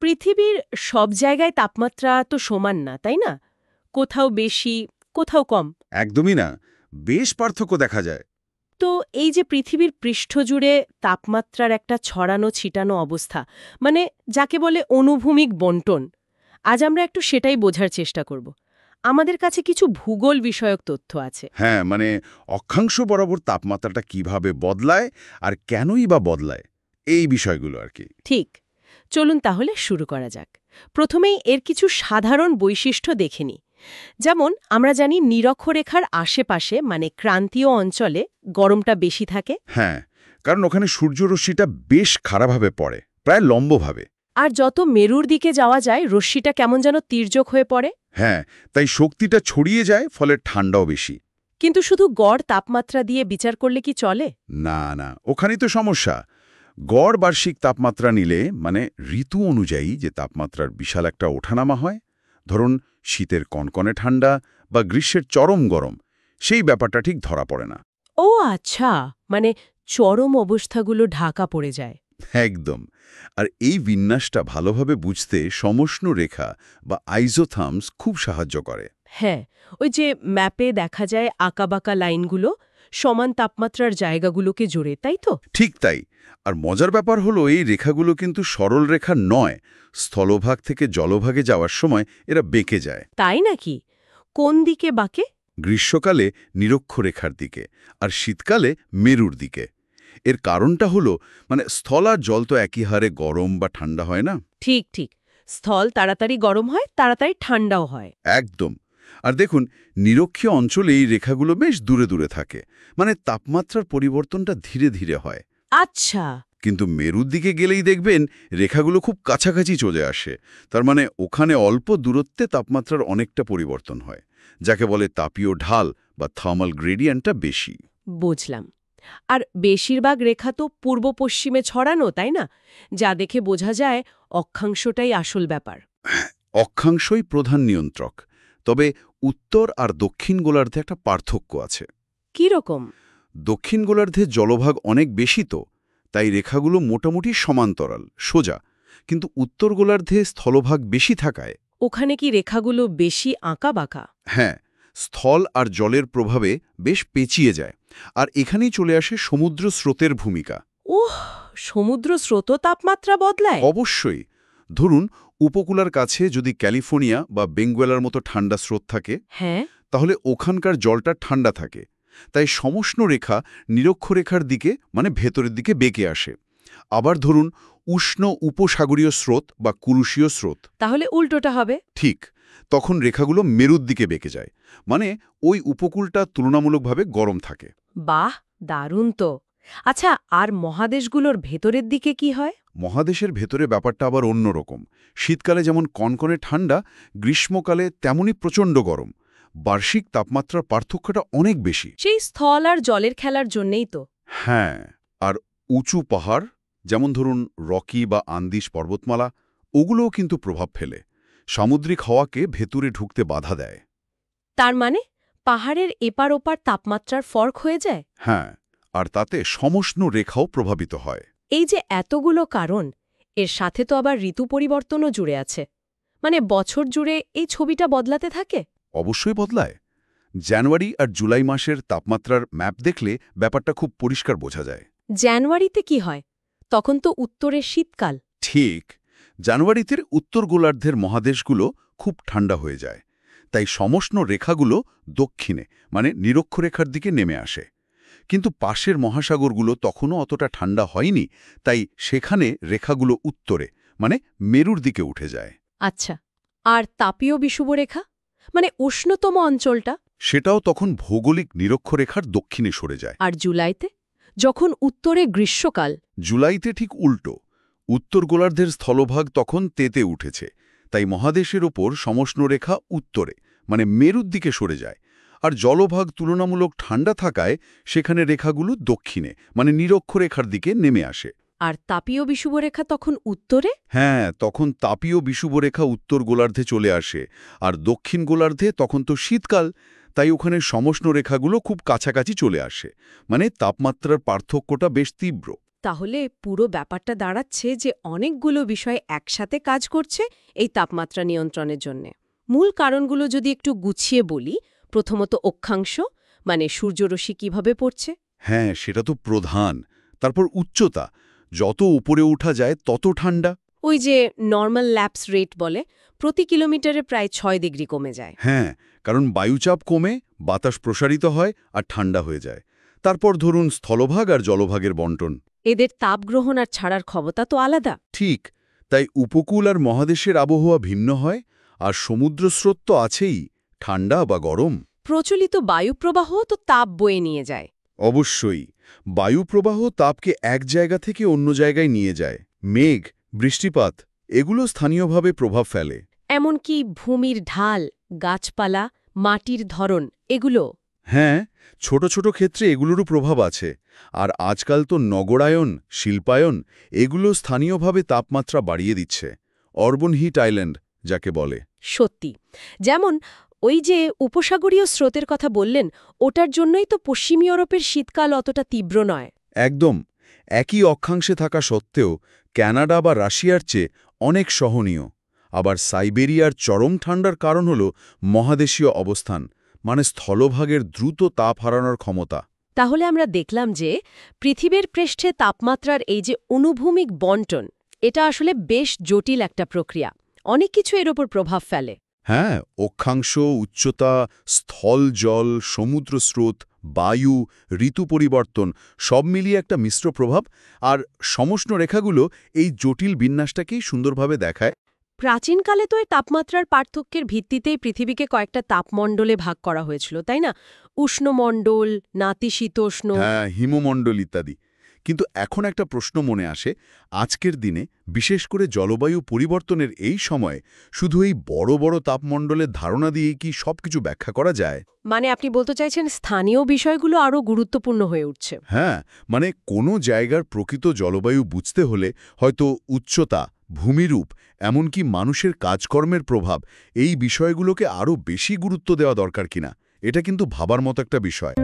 পৃথিবীর সব জায়গায় তাপমাত্রা তো সমান না, তাই না? কোথাও বেশি, কোথাও কম। একদমই না, বেশ পার্থক্য দেখা যায়। তো এই যে পৃথিবীর পৃষ্ঠ জুড়ে তাপমাত্রার একটা ছড়ানো ছিটানো অবস্থা, মানে যাকে বলে অনুভূমিক বণ্টন, আজ আমরা একটু সেটাই বোঝার চেষ্টা করব। আমাদের কাছে কিছু ভূগোল বিষয়ক তথ্য আছে। হ্যাঁ, মানে অক্ষাংশ বরাবর তাপমাত্রাটা কিভাবে বদলায় আর কেনই বা বদলায়, এই বিষয়গুলো আর কি। ঠিক। চলুন তাহলে শুরু করা যাক। প্রথমেই এর কিছু সাধারণ বৈশিষ্ট্য দেখে নিই। যেমন আমরা জানি নিরক্ষরেখার আশেপাশে মানে ক্রান্তীয় অঞ্চলে গরমটা বেশি থাকে। হ্যাঁ, কারণ ওখানে সূর্যরশ্মিটা বেশ খাড়াভাবে পড়ে, প্রায় লম্বভাবে। আর যত মেরুর দিকে যাওয়া যায় রশ্মিটা কেমন যেন তির্যক হয়ে পড়ে। হ্যাঁ, তাই শক্তিটা ছড়িয়ে যায়, ফলে ঠান্ডাও বেশি। কিন্তু শুধু গড় তাপমাত্রা দিয়ে বিচার করলে কি চলে? না না, ওখানেই তো সমস্যা। গড় বার্ষিক তাপমাত্রা নিলে, মানে ঋতু অনুযায়ী যে তাপমাত্রার বিশাল একটা ওঠানামা হয়, ধরুন শীতের কনকনে ঠান্ডা বা গ্রীষ্মের চরম গরম, সেই ব্যাপারটা ঠিক ধরা পড়ে না। ও আচ্ছা, মানে চরম অবস্থাগুলো ঢাকা পড়ে যায়। একদম। আর এই বিন্যাসটা ভালোভাবে বুঝতে সমষ্ণ রেখা বা আইজোথার্মস খুব সাহায্য করে। হ্যাঁ, ওই যে ম্যাপে দেখা যায় আঁকাবাঁকা লাইনগুলো সমান তাপমাত্রার জায়গাগুলোকে জোড়ে, তাই তো? ঠিক তাই। আর মজার ব্যাপার হলো, এই রেখাগুলো কিন্তু সরল রেখা নয়। স্থলভাগ থেকে জলভাগে যাওয়ার সময় এরা বেঁকে যায়। তাই নাকি? কোন দিকে বাঁকে? গ্রীষ্মকালে নিরক্ষরেখার দিকে, আর শীতকালে মেরুর দিকে। এর কারণটা হলো, মানে স্থল আর জল তো একই হারে গরম বা ঠান্ডা হয় না। ঠিক ঠিক। স্থল তাড়াতাড়ি গরম হয়, তাড়াতাড়ি ঠান্ডাও হয়। একদম। আর দেখুন, নিরক্ষীয় অঞ্চলে এই রেখাগুলো বেশ দূরে দূরে থাকে, মানে তাপমাত্রার পরিবর্তনটা ধীরে ধীরে হয়। আচ্ছা। কিন্তু মেরুর দিকে গেলেই দেখবেন রেখাগুলো খুব কাছাকাছি চলে আসে। তার মানে ওখানে অল্প দূরত্বে তাপমাত্রার অনেকটা পরিবর্তন হয়, যাকে বলে তাপীয় ঢাল বা থার্মাল গ্রেডিয়েন্টটা বেশি। বুঝলাম। আর বেশিরভাগ রেখা তো পূর্ব পশ্চিমে ছড়ানো, তাই না? যা দেখে বোঝা যায় অক্ষাংশটাই আসল ব্যাপার। অক্ষাংশই প্রধান নিয়ন্ত্রক। তবে উত্তর আর দক্ষিণ গোলার্ধে একটা পার্থক্য আছে। কি রকম? দক্ষিণ গোলার্ধে জলভাগ অনেক বেশি, তো তাই রেখাগুলো মোটামুটি সমান্তরাল সোজা। কিন্তু উত্তর গোলার্ধে স্থলভাগ বেশি থাকায় ওখানে কি রেখাগুলো বেশি আঁকাবাঁকা? হ্যাঁ, স্থল আর জলের প্রভাবে বেশ পেঁচিয়ে যায়। আর এখানেই চলে আসে সমুদ্র স্রোতের ভূমিকা। ওহ, সমুদ্র স্রোত তাপমাত্রা বদলায়? অবশ্যই। ধরুন, উপকূলার কাছে যদি ক্যালিফোর্নিয়া বা বেঙ্গুয়েলার মতো ঠান্ডা স্রোত থাকে, হ্যাঁ। তাহলে ওখানকার জলটা ঠান্ডা থাকে। তাই সমষ্ণ রেখা নিরক্ষরেখার দিকে, মানে ভেতরের দিকে বেঁকে আসে। আবার ধরুন, উষ্ণ উপসাগরীয় স্রোত বা কুরুশীয় স্রোত, তাহলে উল্টোটা হবে? ঠিক তখন রেখাগুলো মেরুর দিকে বেঁকে যায়। মানে ওই উপকূলটা তুলনামূলকভাবে গরম থাকে। বাহ, দারুণ তো। আচ্ছা, আর মহাদেশগুলোর ভেতরের দিকে কি হয়? মহাদেশের ভেতরে ব্যাপারটা আবার অন্যরকম। শীতকালে যেমন কনকনে ঠান্ডা, গ্রীষ্মকালে তেমনই প্রচণ্ড গরম। বার্ষিক তাপমাত্রার পার্থক্যটা অনেক বেশি। সেই স্থল আর জলের খেলার জন্যেই তো। হ্যাঁ, আর উঁচু পাহাড়, যেমন ধরুন রকি বা আন্দিজ পর্বতমালা, ওগুলোও কিন্তু প্রভাব ফেলে। সামুদ্রিক হাওয়াকে ভেতরে ঢুকতে বাধা দেয়। তার মানে পাহাড়ের এপার ওপার তাপমাত্রার ফর্ক হয়ে যায়? হ্যাঁ, আর তাতে সমষ্ণ রেখাও প্রভাবিত হয়। এই যে এতগুলো কারণ, এর সাথে তো আবার ঋতু পরিবর্তনও জুড়ে আছে। মানে বছর জুড়ে এই ছবিটা বদলাতে থাকে? অবশ্যই বদলায়। জানুয়ারি আর জুলাই মাসের তাপমাত্রার ম্যাপ দেখলে ব্যাপারটা খুব পরিষ্কার বোঝা যায়। জানুয়ারিতে কি হয়? তখন তো উত্তরে শীতকাল। ঠিক, জানুয়ারিতে উত্তর গোলার্ধের মহাদেশগুলো খুব ঠান্ডা হয়ে যায়। তাই সমষ্ণ রেখাগুলো দক্ষিণে, মানে নিরক্ষরেখার দিকে নেমে আসে। কিন্তু পাশের মহাসাগরগুলো তখনও অতটা ঠান্ডা হয়নি, তাই সেখানে রেখাগুলো উত্তরে, মানে মেরুর দিকে উঠে যায়। আচ্ছা, আর তাপীয় বিষুবরেখা মানে উষ্ণতম অঞ্চলটা? সেটাও তখন ভৌগোলিক নিরক্ষরেখার দক্ষিণে সরে যায়। আর জুলাইতে, যখন উত্তরে গ্রীষ্মকাল? জুলাইতে ঠিক উল্টো। উত্তর গোলার্ধের স্থলভাগ তখন তেতে উঠেছে, তাই মহাদেশের ওপর সমষ্ণরেখা উত্তরে, মানে মেরুর দিকে সরে যায়। আর জলভাগ তুলনামূলক ঠান্ডা থাকায় সেখানে রেখাগুলো দক্ষিণে, মানে নিরক্ষরেখার দিকে নেমে আসে। আর তাপীয় বিষুবরেখা তখন উত্তরে? হ্যাঁ, তখন তাপীয় বিষুবরেখা উত্তর গোলার্ধে চলে আসে। আর দক্ষিণ গোলার্ধে তখন তো শীতকাল, তাই ওখানে সমষ্ণ রেখাগুলো খুব কাছাকাছি চলে আসে। মানে তাপমাত্রার পার্থক্যটা বেশ তীব্র। তাহলে পুরো ব্যাপারটা দাঁড়াচ্ছে যে অনেকগুলো বিষয় একসাথে কাজ করছে এই তাপমাত্রা নিয়ন্ত্রণের জন্য। মূল কারণগুলো যদি একটু গুছিয়ে বলি, প্রথমত অক্ষাংশ, মানে সূর্যরশ্মি কিভাবে পড়ছে। হ্যাঁ, সেটা তো প্রধান। তারপর উচ্চতা, যত উপরে ওঠা যায় তত ঠান্ডা। ওই যে নর্মাল ল্যাপস রেট বলে, প্রতি কিলোমিটারে প্রায় 6 ডিগ্রি কমে যায়। হ্যাঁ, কারণ বায়ুচাপ কমে, বাতাস প্রসারিত হয় আর ঠান্ডা হয়ে যায়। তারপর ধরুন স্থলভাগ আর জলভাগের বন্টন। এদের তাপ গ্রহণ আর ছাড়ার ক্ষমতা তো আলাদা। ঠিক, তাই উপকূল আর মহাদেশের আবহাওয়া ভিন্ন হয়, আর সমুদ্র স্রোত তো আছেই, ঠান্ডা বা গরম। প্রচলিত বায়ুপ্রবাহ তো তাপ বয়ে নিয়ে যায়। অবশ্যই, বায়ুপ্রবাহ তাপকে এক জায়গা থেকে অন্য জায়গায় নিয়ে যায়। মেঘ, বৃষ্টিপাত এগুলো স্থানীয়ভাবে প্রভাব ফেলে। এমনকি ভূমির ঢাল, গাছপালা, মাটির ধরন এগুলো। হ্যাঁ, ছোট ছোট ক্ষেত্রে এগুলোরও প্রভাব আছে। আর আজকাল তো নগরায়ন, শিল্পায়ন এগুলো স্থানীয়ভাবে তাপমাত্রা বাড়িয়ে দিচ্ছে। অরবান হিট আইল্যান্ড যাকে বলে। সত্যি, যেমন ওই যে উপসাগরীয় স্রোতের কথা বললেন, ওটার জন্যই তো পশ্চিম ইউরোপের শীতকাল অতটা তীব্র নয়। একদম, একই অক্ষাংশে থাকা সত্ত্বেও ক্যানাডা বা রাশিয়ার চেয়ে অনেক সহনীয়। আবার সাইবেরিয়ার চরম ঠান্ডার কারণ হল মহাদেশীয় অবস্থান, মানে স্থলভাগের দ্রুত তাপ হারানোর ক্ষমতা। তাহলে আমরা দেখলাম যে পৃথিবীর পৃষ্ঠে তাপমাত্রার এই যে অনুভূমিক বন্টন, এটা আসলে বেশ জটিল একটা প্রক্রিয়া। অনেক কিছু এর ওপর প্রভাব ফেলে। হ্যাঁ, অক্ষাংশ, উচ্চতা, স্থল জল, সমুদ্র স্রোত, বায়ু, ঋতু পরিবর্তন সব মিলিয়ে একটা মিশ্র প্রভাব। আর সমষ্ণ রেখাগুলো এই জটিল বিন্যাসটাকেই সুন্দরভাবে দেখায়। প্রাচীনকালে তো এই তাপমাত্রার পার্থক্যের ভিত্তিতেই পৃথিবীকে কয়েকটা তাপমণ্ডলে ভাগ করা হয়েছিল, তাই না? উষ্ণমণ্ডল, নাতিশীতোষ্ণ। হ্যাঁ, হিমমণ্ডল ইত্যাদি। কিন্তু এখন একটা প্রশ্ন মনে আসে, আজকের দিনে বিশেষ করে জলবায়ু পরিবর্তনের এই সময়ে শুধু এই বড় বড় তাপমণ্ডলের ধারণা দিয়েই কি সবকিছু ব্যাখ্যা করা যায়? মানে আপনি বলতে চাইছেন স্থানীয় বিষয়গুলো আরও গুরুত্বপূর্ণ হয়ে উঠছে। হ্যাঁ, মানে কোনো জায়গার প্রকৃত জলবায়ু বুঝতে হলে হয়তো উচ্চতা, ভূমিরূপ, এমনকি মানুষের কাজকর্মের প্রভাব এই বিষয়গুলোকে আরও বেশি গুরুত্ব দেওয়া দরকার কিনা, এটা কিন্তু ভাবার মতো একটা বিষয়।